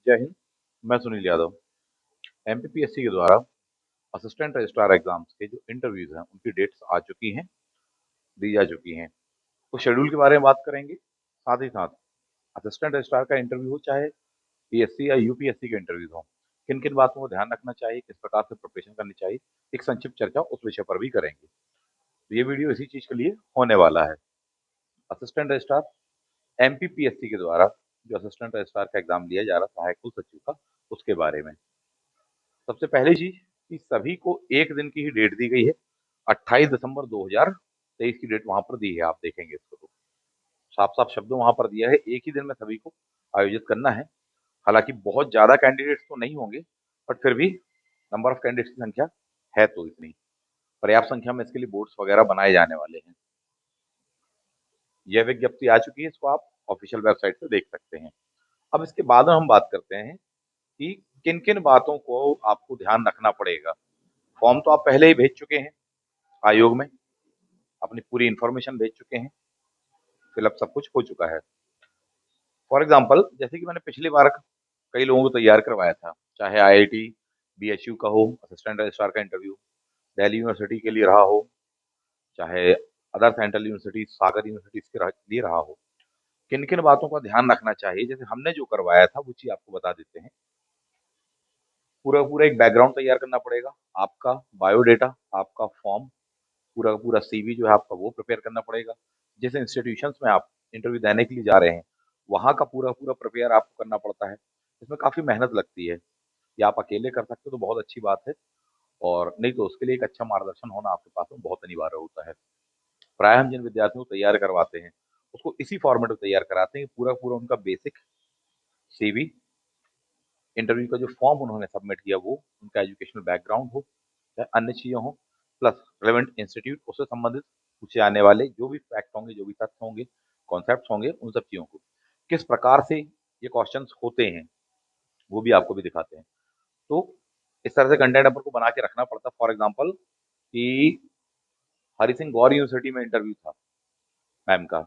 जय हिंद। मैं सुनील यादव। एमपीपीएससी के द्वारा असिस्टेंट रजिस्ट्रार एग्जाम्स के जो इंटरव्यूज हैं उनकी डेट्स आ चुकी हैं, दी जा चुकी हैं। तो शेड्यूल के बारे में बात करेंगे, साथ ही साथ असिस्टेंट रजिस्ट्रार का इंटरव्यू हो चाहे पीएससी या यूपीएससी के इंटरव्यूज हो, किन किन बातों को ध्यान रखना चाहिए, किस प्रकार से प्रिपरेशन करनी चाहिए, एक संक्षिप्त चर्चा उस विषय पर भी करेंगे। तो ये वीडियो इसी चीज के लिए होने वाला है। असिस्टेंट रजिस्ट्रार एमपीपीएससी के द्वारा जो असिस्टेंट रजिस्ट्रार का एग्जाम लिया जा रहा है सहायक कुल सचिव का, उसके बारे में सबसे पहली चीज कि सभी को एक दिन की ही डेट दी गई है। 28 दिसंबर 2023 की डेट वहां पर दी है, आप देखेंगे इसको तो साफ साफ शब्दों वहां पर दिया है, एक ही दिन में सभी को आयोजित करना है। हालांकि बहुत ज्यादा कैंडिडेट्स तो नहीं होंगे, बट फिर भी नंबर ऑफ कैंडिडेट्स की संख्या है तो इतनी पर्याप्त संख्या में इसके लिए बोर्ड्स वगैरह बनाए जाने वाले हैं। यह विज्ञप्ति आ चुकी है, इसको आप ऑफिशियल वेबसाइट से देख सकते हैं। अब इसके बाद हम बात करते हैं कि किन किन बातों को आपको ध्यान रखना पड़ेगा। फॉर्म तो आप पहले ही भेज चुके हैं आयोग में, अपनी पूरी इंफॉर्मेशन भेज चुके हैं, फिलअप सब कुछ हो चुका है। फॉर एग्जाम्पल जैसे कि मैंने पिछली बार कई लोगों को तैयार करवाया था, चाहे आईआईटी बीएचयू का हो असिस्टेंट रजिस्ट्रार का इंटरव्यू, दिल्ली यूनिवर्सिटी के लिए रहा हो, चाहे अदर सेंट्रल यूनिवर्सिटी सागर यूनिवर्सिटीज के लिए रहा हो, किन किन बातों का ध्यान रखना चाहिए। जैसे हमने जो करवाया था वो चीज आपको बता देते हैं। पूरा पूरा एक बैकग्राउंड तैयार करना पड़ेगा, आपका बायोडेटा, आपका फॉर्म, पूरा का पूरा सीवी जो है आपका वो प्रिपेयर करना पड़ेगा। जिस इंस्टीट्यूशंस में आप इंटरव्यू देने के लिए जा रहे हैं वहाँ का पूरा पूरा प्रिपेयर आपको करना पड़ता है। इसमें काफ़ी मेहनत लगती है। ये आप अकेले कर सकते हो तो बहुत अच्छी बात है, और नहीं तो उसके लिए एक अच्छा मार्गदर्शन होना आपके पास में बहुत अनिवार्य होता है। प्राय हम जिन विद्यार्थियों को तैयार करवाते हैं उसको इसी फॉर्मेट में तैयार कराते हैं कि पूरा पूरा उनका बेसिक सीवी, इंटरव्यू का जो फॉर्म उन्होंने सबमिट किया वो, उनका एजुकेशनल बैकग्राउंड हो या अन्य चीज़ें हों, प्लस रिलेवेंट इंस्टीट्यूट उससे संबंधित पूछे आने वाले जो भी फैक्ट होंगे, जो भी तथ्य होंगे, कॉन्सेप्ट होंगे, उन सब चीज़ों को किस प्रकार से ये क्वेश्चंस होते हैं वो भी आपको भी दिखाते हैं। तो इस तरह से कंटेंट अपन को बना के रखना पड़ता है। फॉर एग्जाम्पल कि हरि सिंह गौर यूनिवर्सिटी में इंटरव्यू था मैम का,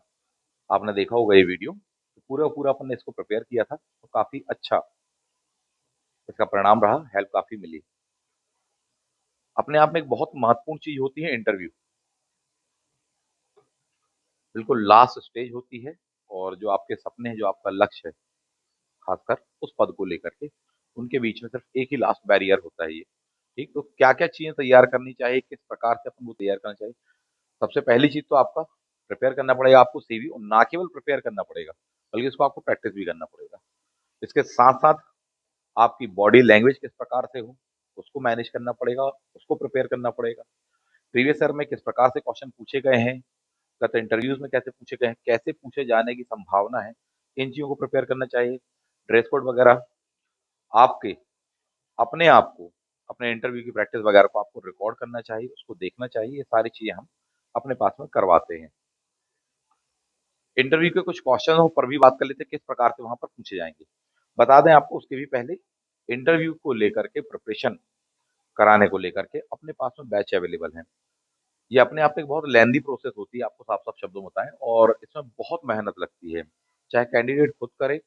आपने देखा होगा ये वीडियो, तो पूरा पूरा अपन ने इसको प्रिपेयर किया था, तो काफ़ी अच्छा इसका परिणाम रहा, हेल्प काफ़ी मिली। अपने आप में एक बहुत महत्वपूर्ण चीज होती है इंटरव्यू, बिल्कुल लास्ट स्टेज होती है, और जो आपके सपने हैं, जो आपका लक्ष्य है, खासकर उस पद को लेकर के, उनके बीच में सिर्फ एक ही लास्ट बैरियर होता है ये। ठीक, तो क्या क्या चीजें तैयार करनी चाहिए, किस प्रकार से अपन को तैयार करना चाहिए। सबसे पहली चीज तो आपका प्रिपेयर करना पड़ेगा आपको सीवी, और ना केवल प्रिपेयर करना पड़ेगा बल्कि उसको आपको प्रैक्टिस भी करना पड़ेगा। इसके साथ साथ आपकी बॉडी लैंग्वेज किस प्रकार से हो उसको मैनेज करना पड़ेगा, उसको प्रिपेयर करना पड़ेगा। प्रीवियस ईयर में किस प्रकार से क्वेश्चन पूछे गए हैं, गत इंटरव्यूज में कैसे पूछे गए हैं, कैसे पूछे जाने की संभावना है, इन चीज़ों को प्रिपेयर करना चाहिए। ड्रेस कोड वगैरह आपके अपने आप को, अपने इंटरव्यू की प्रैक्टिस वगैरह को आपको रिकॉर्ड करना चाहिए, उसको देखना चाहिए। ये सारी चीज़ें हम अपने पास में करवाते हैं। इंटरव्यू के कुछ क्वेश्चन पर भी बात कर लेते हैं, किस प्रकार से वहां पर पूछे जाएंगे। बता दें आपको उसके भी पहले, इंटरव्यू को लेकर के प्रिपरेशन कराने को लेकर के अपने पास में बैच अवेलेबल है। ये अपने आप में एक बहुत लेंदी प्रोसेस होती है, आपको साफ साफ शब्दों में बताएं, और इसमें बहुत मेहनत लगती है, चाहे कैंडिडेट खुद करे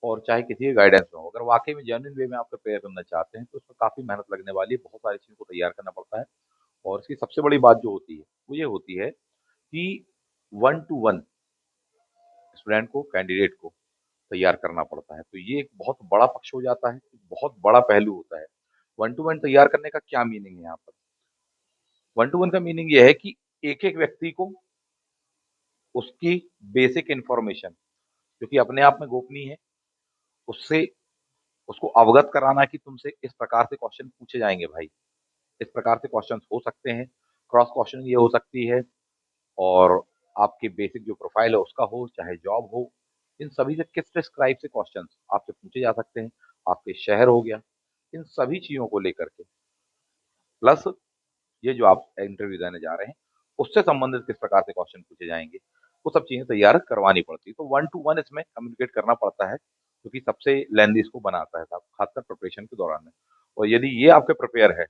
और चाहे किसी के गाइडेंस में हो। अगर वाकई में जेन्युइन वे में आप प्रिपेयर करना चाहते हैं तो उसमें काफ़ी मेहनत लगने वाली है, बहुत सारी चीज़ों को तैयार करना पड़ता है। और इसकी सबसे बड़ी बात जो होती है वो ये होती है कि 1 to 1 स्टूडेंट को, कैंडिडेट को तैयार करना पड़ता है। तो ये एक बहुत बड़ा पक्ष हो जाता है, बहुत बड़ा पहलू होता है। 1 to 1 तैयार करने का क्या मीनिंग है यहाँ पर? 1 to 1 का मीनिंग ये है कि एक एक व्यक्ति को उसकी बेसिक इंफॉर्मेशन, जो कि अपने आप में गोपनीय है, उससे उसको अवगत कराना कि तुमसे इस प्रकार से क्वेश्चन पूछे जाएंगे भाई, इस प्रकार से क्वेश्चन हो सकते हैं, क्रॉस क्वेश्चन ये हो सकती है, और आपकी बेसिक जो प्रोफाइल है उसका हो, चाहे जॉब हो, इन सभी से किस किस टाइप से क्वेश्चन आपसे पूछे जा सकते हैं, आपके शहर हो गया, इन सभी चीज़ों को लेकर के, प्लस ये जो आप इंटरव्यू देने जा रहे हैं उससे संबंधित किस प्रकार से क्वेश्चन पूछे जाएंगे, वो सब चीज़ें तैयार करवानी पड़ती है। तो 1 to 1 इसमें कम्युनिकेट करना पड़ता है, क्योंकि सबसे लेंदी इसको बनाता है खासकर प्रिपरेशन के दौरान में। और यदि ये आपके प्रिपेयर है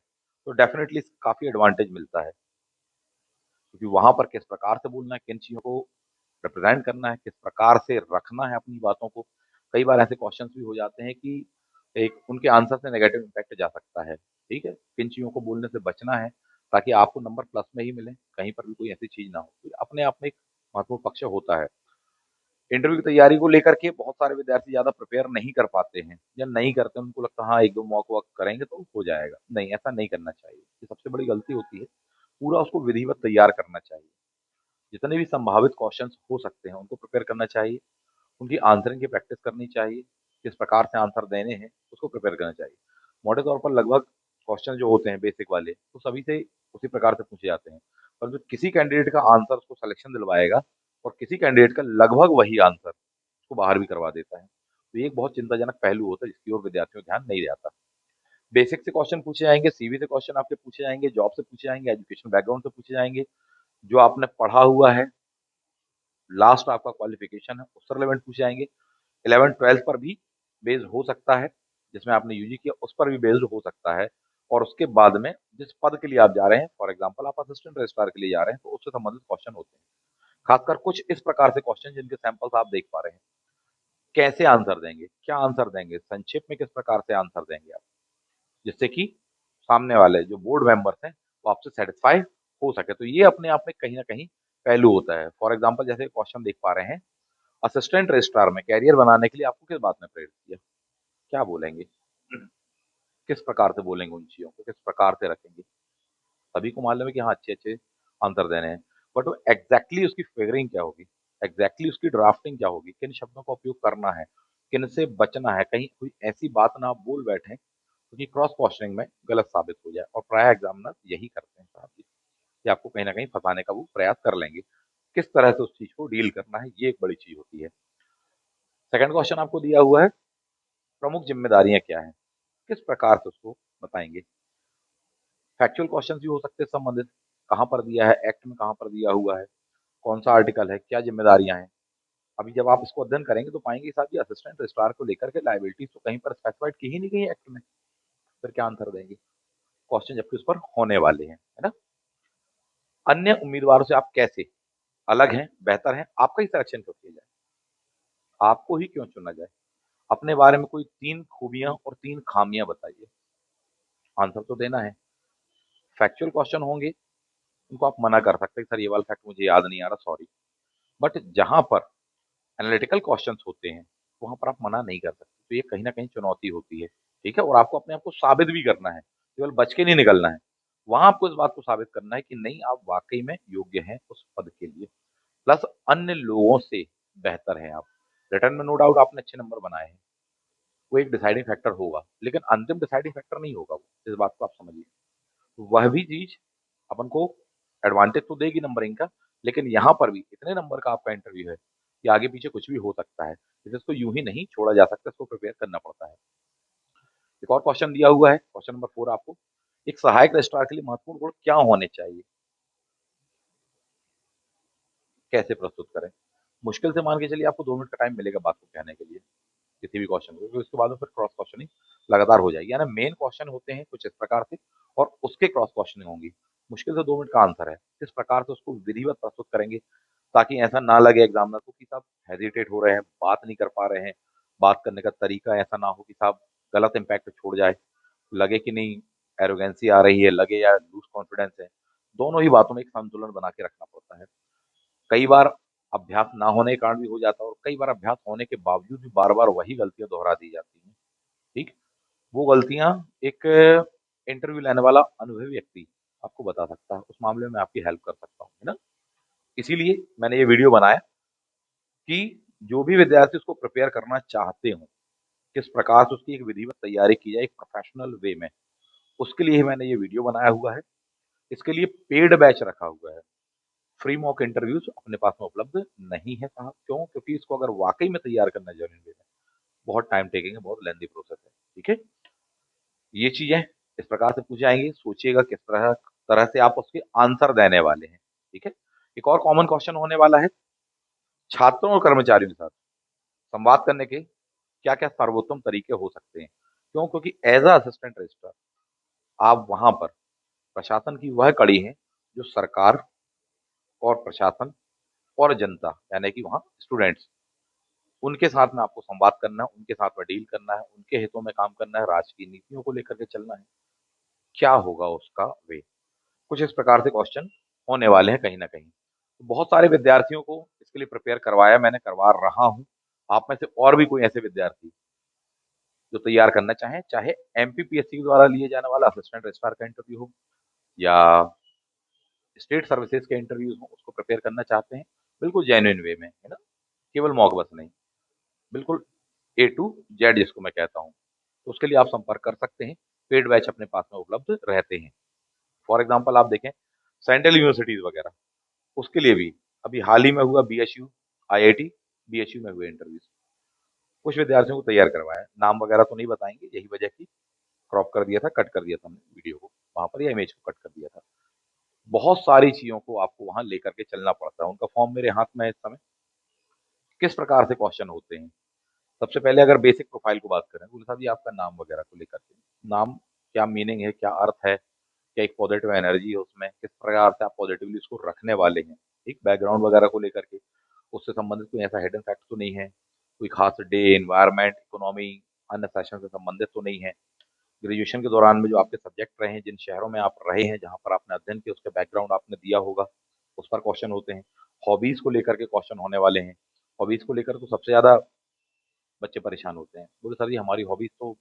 तो डेफिनेटली काफ़ी एडवांटेज मिलता है, क्योंकि वहां पर किस प्रकार से बोलना है, किन चीज़ों को रिप्रेजेंट करना है, किस प्रकार से रखना है अपनी बातों को। कई बार ऐसे क्वेश्चंस भी हो जाते हैं कि एक उनके आंसर से नेगेटिव इम्पैक्ट जा सकता है, ठीक है? किन चीज़ों को बोलने से बचना है, ताकि आपको नंबर प्लस में ही मिले, कहीं पर भी कोई ऐसी चीज़ ना हो। तो अपने आप में एक महत्वपूर्ण पक्ष होता है। इंटरव्यू की तैयारी को लेकर के बहुत सारे विद्यार्थी ज़्यादा प्रिपेयर नहीं कर पाते हैं या नहीं करते, उनको लगता है हाँ, 1-2 मॉक वॉक करेंगे तो हो जाएगा। नहीं, ऐसा नहीं करना चाहिए। ये सबसे बड़ी गलती होती है। पूरा उसको विधिवत तैयार करना चाहिए। जितने भी संभावित क्वेश्चंस हो सकते हैं, उनको प्रिपेयर करना चाहिए। उनकी आंसरिंग की प्रैक्टिस करनी चाहिए, किस प्रकार से आंसर देने हैं, उसको प्रिपेयर करना चाहिए। मोटे तौर पर लगभग क्वेश्चन जो होते हैं बेसिक वाले, वो सभी से उसी प्रकार से पूछे जाते हैं। परंतु किसी कैंडिडेट का आंसर उसको सिलेक्शन दिलवाएगा और किसी कैंडिडेट का लगभग वही आंसर उसको बाहर भी करवा देता है। तो ये एक बहुत चिंताजनक पहलू होता है, जिसकी ओर विद्यार्थियों का ध्यान नहीं जाता। बेसिक से क्वेश्चन पूछे जाएँगे, सीवी से क्वेश्चन आपके पूछे जाएँगे, जॉब से पूछे जाएँगे, एजुकेशन बैकग्राउंड से पूछे जाएँगे, जो आपने पढ़ा हुआ है, लास्ट आपका क्वालिफिकेशन है, उससे रिलेवेंट पूछे जाएँगे। 11th-12th पर भी बेस्ड हो सकता है, जिसमें आपने यूजी किया उस पर भी बेस्ड हो सकता है, और उसके बाद में जिस पद के लिए आप जा रहे हैं, फॉर एग्जांपल आप असिस्टेंट रजिस्ट्रार के लिए जा रहे हैं, तो उससे संबंधित क्वेश्चन होते हैं। खासकर कुछ इस प्रकार से क्वेश्चन जिनके सैंपल्स आप देख पा रहे हैं। कैसे आंसर देंगे? क्या आंसर देंगे? संक्षेप में किस प्रकार से आंसर देंगे आप? जिससे कि सामने वाले जो बोर्ड मेंबर्स हैं, वो आपसे सैटिस्फाई हो सके। तो ये अपने आप में कहीं न कहीं पहलू होता है। फॉर एग्जांपल जैसे क्वेश्चन देख पा रहे हैं, असिस्टेंट रजिस्ट्रार में करियर बनाने के लिए आपको किस बात ने प्रेरित किया? क्या बोलेंगे? किस प्रकार से बोलेंगे उन चीज़ों को? किस प्रकार से रखेंगे? सभी को मालूम है कि हाँ, अच्छे-अच्छे आंसर देने हैं, बट वो एग्ज़ैक्टली उसकी फिगरिंग क्या होगी? एग्ज़ैक्टली उसकी ड्राफ्टिंग क्या होगी? किन शब्दों का उपयोग करना है? किन से बचना है? कहीं कोई ऐसी बात ना आप बोल बैठें, क्योंकि क्रॉस क्वेश्चनिंग में गलत साबित हो जाए, और प्राय एग्ज़ामिनर यही करते हैं साहब जी, कि आपको कहीं न कहीं फँसाने का वो प्रयास कर लेंगे। किस तरह से उस चीज़ को डील करना है, ये एक बड़ी चीज़ होती है। सेकंड क्वेश्चन आपको दिया हुआ है, प्रमुख ज़िम्मेदारियाँ क्या हैं? किस प्रकार से उसको बताएँगे? फैक्चुअल क्वेश्चंस भी हो सकते हैं संबंधित, कहाँ पर दिया है, एक्ट में कहाँ पर दिया हुआ है, कौन-सा आर्टिकल है, क्या ज़िम्मेदारियाँ हैं। अभी जब आप इसको अध्ययन करेंगे तो पाएँगे साहब ये असिस्टेंट रजिस्ट्रार को लेकर के लायबिलिटीज़ तो कहीं पर स्पेसिफाइड की ही नहीं गई है एक्ट में, फिर क्या आंसर देंगे? क्वेश्चन जबकि उस पर होने वाले हैं, है ना? अन्य उम्मीदवारों से आप कैसे अलग हैं, बेहतर हैं, आपका ही सिलेक्शन क्यों किया जाए? आपको ही क्यों चुना जाए? अपने बारे में कोई 3 खूबियाँ और 3 खामियाँ बताइए, आंसर तो देना है। फैक्चुअल क्वेश्चन होंगे, उनको आप मना कर सकते हैं, सर ये वाला फैक्ट मुझे याद नहीं आ रहा, सॉरी। बट जहाँ पर एनालिटिकल क्वेश्चंस होते हैं, वहाँ पर आप मना नहीं कर सकते। तो ये कहीं न कहीं चुनौती होती है, ठीक है? और आपको अपने आप को साबित भी करना है, केवल बच के नहीं निकलना है। वहाँ आपको इस बात को साबित करना है कि नहीं, आप वाक़ई में योग्य हैं उस पद के लिए, प्लस अन्य लोगों से बेहतर हैं आप। रिटर्न में नो डाउट आपने अच्छे नंबर बनाए हैं, वो एक डिसाइडिंग फैक्टर होगा, लेकिन अंतिम डिसाइडिंग फैक्टर नहीं होगा वो, इस बात को आप समझिए। वह भी चीज़ अपन को एडवांटेज तो देगी नंबरिंग का, लेकिन यहाँ पर भी इतने नंबर का आपका इंटरव्यू है कि आगे पीछे कुछ भी हो सकता है। इसलिए इसको यूँ ही नहीं छोड़ा जा सकता, इसको प्रिपेयर करना पड़ता है। एक और क्वेश्चन दिया हुआ है, क्वेश्चन नंबर 4 आपको, एक सहायक रजिस्ट्रार के लिए महत्वपूर्ण गुण क्या होने चाहिए? कैसे प्रस्तुत करें? मुश्किल से मान के चलिए आपको 2 मिनट का टाइम मिलेगा बात को कहने के लिए, किसी भी क्वेश्चन को, फिर उसके बाद में फिर क्रॉस क्वेश्चनिंग लगातार हो जाएगी। यानी मेन क्वेश्चन होते हैं कुछ इस प्रकार से, और उसके क्रॉस क्वेश्चनिंग होंगी। मुश्किल से 2 मिनट का आंसर है, किस प्रकार से उसको विधिवत प्रस्तुत करेंगे, ताकि ऐसा ना लगे एग्जामिनर को कि साहब हेजिटेट हो रहे हैं, बात नहीं कर पा रहे हैं, बात करने का तरीका ऐसा ना हो कि साहब गलत इम्पैक्ट छोड़ जाए, लगे कि नहीं एरोगेंसी आ रही है, लगे या लूज कॉन्फिडेंस है। दोनों ही बातों में एक संतुलन बना के रखना पड़ता है। कई बार अभ्यास ना होने के कारण भी हो जाता है, और कई बार अभ्यास होने के बावजूद भी बार-बार वही गलतियाँ दोहरा दी जाती हैं, ठीक? वो गलतियाँ एक इंटरव्यू लेने वाला अनुभवी व्यक्ति आपको बता सकता है, उस मामले में आपकी हेल्प कर सकता हूँ, है ना? इसीलिए मैंने ये वीडियो बनाया कि जो भी विद्यार्थी उसको प्रिपेयर करना चाहते हों, किस प्रकार से उसकी एक विधिवत तैयारी की जाए एक प्रोफेशनल वे में, उसके लिए ही मैंने ये वीडियो बनाया हुआ है। इसके लिए पेड बैच रखा हुआ है। फ्री मॉक इंटरव्यूज़ अपने पास में उपलब्ध नहीं है साहब, क्यों? क्योंकि इसको अगर वाक़ई में तैयार करना है जेन्युइन वे में, बहुत टाइम टेकिंग है, बहुत लेंथी प्रोसेस है, ठीक है? ये चीज़ें इस प्रकार से पूछी जाएँगी, सोचिएगा किस तरह तरह से आप उसके आंसर देने वाले हैं, ठीक है? एक और कॉमन क्वेश्चन होने वाला है, छात्रों और कर्मचारियों के साथ संवाद करने के क्या-क्या सर्वोत्तम तरीके हो सकते हैं? क्यों? क्योंकि एज़ अ असिस्टेंट रजिस्ट्रार आप वहाँ पर प्रशासन की वह कड़ी है, जो सरकार और प्रशासन और जनता, यानी कि वहाँ स्टूडेंट्स, उनके साथ में आपको संवाद करना है, उनके साथ में डील करना है, उनके हितों में काम करना है, राष्ट्र की नीतियों को लेकर के चलना है। क्या होगा उसका वे? कुछ इस प्रकार से क्वेश्चन होने वाले हैं कहीं न कहीं। तो बहुत सारे विद्यार्थियों को इसके लिए प्रिपेयर करवाया मैंने, करवा रहा हूँ। आप में से और भी कोई ऐसे विद्यार्थी जो तैयार करना चाहें, चाहे एमपीपीएससी के द्वारा लिए जाने वाला असिस्टेंट रजिस्ट्रार का इंटरव्यू हो या स्टेट सर्विसेज के इंटरव्यूज़ हों, उसको प्रिपेयर करना चाहते हैं, बिल्कुल जेन्युइन वे में, है ना? केवल मॉक बस नहीं, बिल्कुल ए टू जेड जिसको मैं कहता हूँ। तो उसके लिए आप संपर्क कर सकते हैं, पेड बैच अपने पास में उपलब्ध रहते हैं। फॉर एग्ज़ाम्पल आप देखें, सेंट्रल यूनिवर्सिटीज़ वगैरह, उसके लिए भी अभी हाल ही में हुआ बीएचयू, आईआईटी, बीएचयू में हुए इंटरव्यूज़। कुछ विद्यार्थियों को तैयार करवाया, नाम वगैरह तो नहीं बताएँगे, यही वजह थी, क्रॉप कर दिया था, कट कर दिया था हमने वीडियो को, वहाँ पर या इमेज को कट कर दिया था। बहुत सारी चीज़ों को आपको वहाँ लेकर के चलना पड़ता है, उनका फॉर्म मेरे हाथ में है इस समय। किस प्रकार से क्वेश्चन होते हैं? सबसे पहले अगर बेसिक प्रोफाइल को बात करें, बोले साहब जी आपका नाम वगैरह को लेकर के, नाम क्या मीनिंग है, क्या अर्थ है, क्या एक पॉजिटिव एनर्जी है उसमें, किस प्रकार से आप पॉजिटिवली उसको रखने वाले हैं, ठीक? बैकग्राउंड वगैरह को लेकर के, उससे संबंधित कोई ऐसा हिडन फैक्ट तो नहीं है, कोई खास डे, एनवायरनमेंट, इकोनॉमी, अन्य सेशन से संबंधित तो नहीं है। ग्रेजुएशन के दौरान में जो आपके सब्जेक्ट रहे हैं, जिन शहरों में आप रहे हैं, जहाँ पर आपने अध्ययन किया, उसका बैकग्राउंड आपने दिया होगा, उस पर क्वेश्चन होते हैं। हॉबीज़ को लेकर के क्वेश्चन होने वाले हैं। हॉबीज़ को लेकर तो सबसे ज़्यादा बच्चे परेशान होते हैं। बोले सर जी हमारी हॉबीज़ तो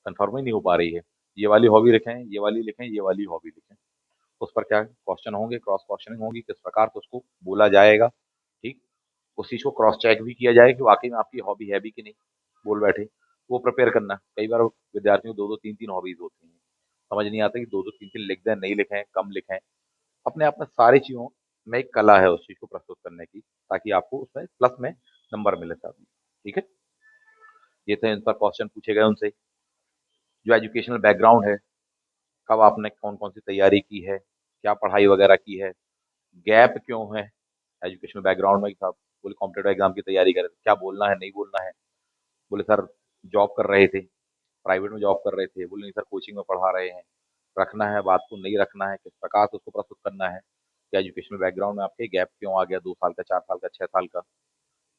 कन्फर्म ही नहीं हो पा रही है। ये वाली हॉबी लिखें, ये वाली लिखें, ये वाली हॉबी लिखें। उस पर क्या क्वेश्चन होंगे, क्रॉस क्वेश्चनिंग होगी, किस प्रकार से उसको बोला जाएगा, ठीक? उस चीज़ को क्रॉस चेक भी किया जाए कि वाक़ई में आपकी हॉबी है भी कि नहीं, बोल बैठे, वो प्रिपेयर करना। कई बार विद्यार्थियों को 2-2 3-3 हॉबीज़ होती हैं। समझ नहीं आता कि 2-2 3-3 लिख दें, नहीं लिखें, कम लिखें। अपने आप में सारी चीज़ों में एक कला है उस चीज़ को प्रस्तुत करने की, ताकि आपको उसमें प्लस में नंबर मिले साहब। ठीक है? ये थे इन पर क्वेश्चन पूछे गए उनसे। जो एजुकेशनल बैकग्राउंड है, कब आपने कौन-कौन सी तैयारी की है, क्या पढ़ाई वगैरह की है, गैप क्यों है एजुकेशनल बैकग्राउंड में कि साहब बोले कॉम्पिटिटिव एग्ज़ाम की तैयारी कर रहे थे, क्या बोलना है, नहीं बोलना है? बोले सर जॉब कर रहे थे, प्राइवेट में जॉब कर रहे थे। बोले नहीं सर कोचिंग में पढ़ा रहे हैं, रखना है बात को, नहीं रखना है, किस प्रकार से उसको प्रस्तुत करना है, क्या एजुकेशनल बैकग्राउंड में आपके गैप क्यों आ गया 2 साल का, 4 साल का, 6 साल का?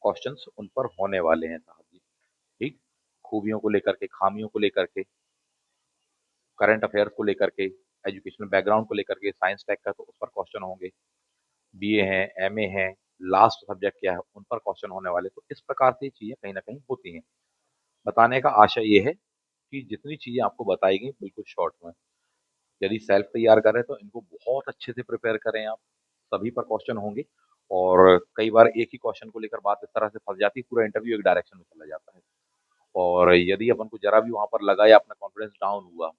क्वेश्चन्स उन पर होने वाले हैं साहब जी, ठीक? खूबियों को लेकर के, खामियों को लेकर के, करंट अफेयर्स को लेकर के, एजुकेशनल बैकग्राउंड को लेकर के, साइंस टेक का तो उस पर क्वेश्चन होंगे, बीए है, एमए है, लास्ट सब्जेक्ट क्या है, उन पर क्वेश्चन होने वाले। तो इस प्रकार से चीज़ें कहीं न कहीं होती हैं। बताने का आशय ये है कि जितनी चीज़ें आपको बताई गई बिल्कुल शॉर्ट में। यदि सेल्फ तैयार कर रहे हैं तो इनको बहुत अच्छे से प्रिपेयर करें आप, सभी पर क्वेश्चन होंगे और कई बार एक ही क्वेश्चन को लेकर बात इस तरह से फँस जाती है, पूरा इंटरव्यू एक डायरेक्शन में चला जाता है। और यदि अपन को ज़रा भी वहाँ पर लगा या अपना कॉन्फिडेंस डाउन हुआ,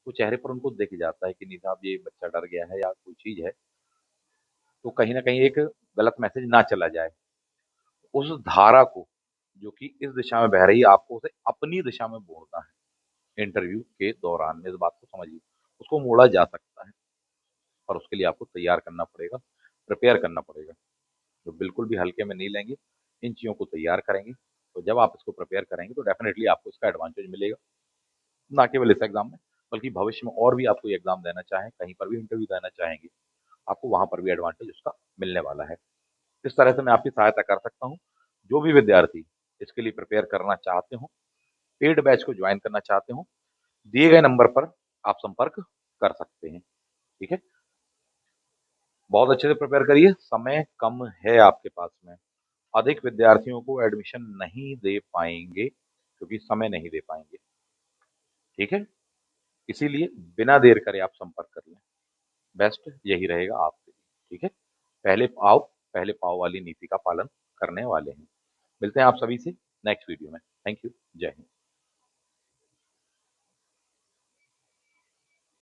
तो चेहरे पर उनको दिख जाता है कि नहीं साहब ये बच्चा डर गया है या कोई चीज़ है, तो कहीं न कहीं एक गलत मैसेज ना चला जाए। उस धारा को जो कि इस दिशा में बह रही है, आपको उसे अपनी दिशा में मोड़ना है इंटरव्यू के दौरान में, इस बात को समझिए। उसको मोड़ा जा सकता है और उसके लिए आपको तैयार करना पड़ेगा, प्रिपेयर करना पड़ेगा। तो बिल्कुल भी हल्के में नहीं लेंगे, इन चीज़ों को तैयार करेंगे, तो जब आप इसको प्रिपेयर करेंगे तो डेफ़िनिटली आपको इसका एडवांटेज मिलेगा। ना केवल इस एग्ज़ाम में, बल्कि भविष्य में और भी आप कोई एग्ज़ाम देना चाहें, कहीं पर भी इंटरव्यू देना चाहेंगे, आपको वहाँ पर भी एडवांटेज उसका मिलने वाला है। इस तरह से मैं आपकी सहायता कर सकता हूँ। जो भी विद्यार्थी इसके लिए प्रिपेयर करना चाहते हों, पेड बैच को जॉइन करना चाहते हों, दिए गए नंबर पर आप संपर्क कर सकते हैं। ठीक है? बहुत अच्छे से प्रिपेयर करिए, समय कम है आपके पास में। अधिक विद्यार्थियों को एडमिशन नहीं दे पाएँगे, क्योंकि समय नहीं दे पाएँगे। ठीक है? इसीलिए बिना देर करे आप संपर्क कर लें। बेस्ट यही रहेगा आपके लिए। ठीक है? पहले आओ, पहले पाओ वाली नीति का पालन करने वाले हैं। मिलते हैं आप सभी से नेक्स्ट वीडियो में। Thank you. जय हिंद।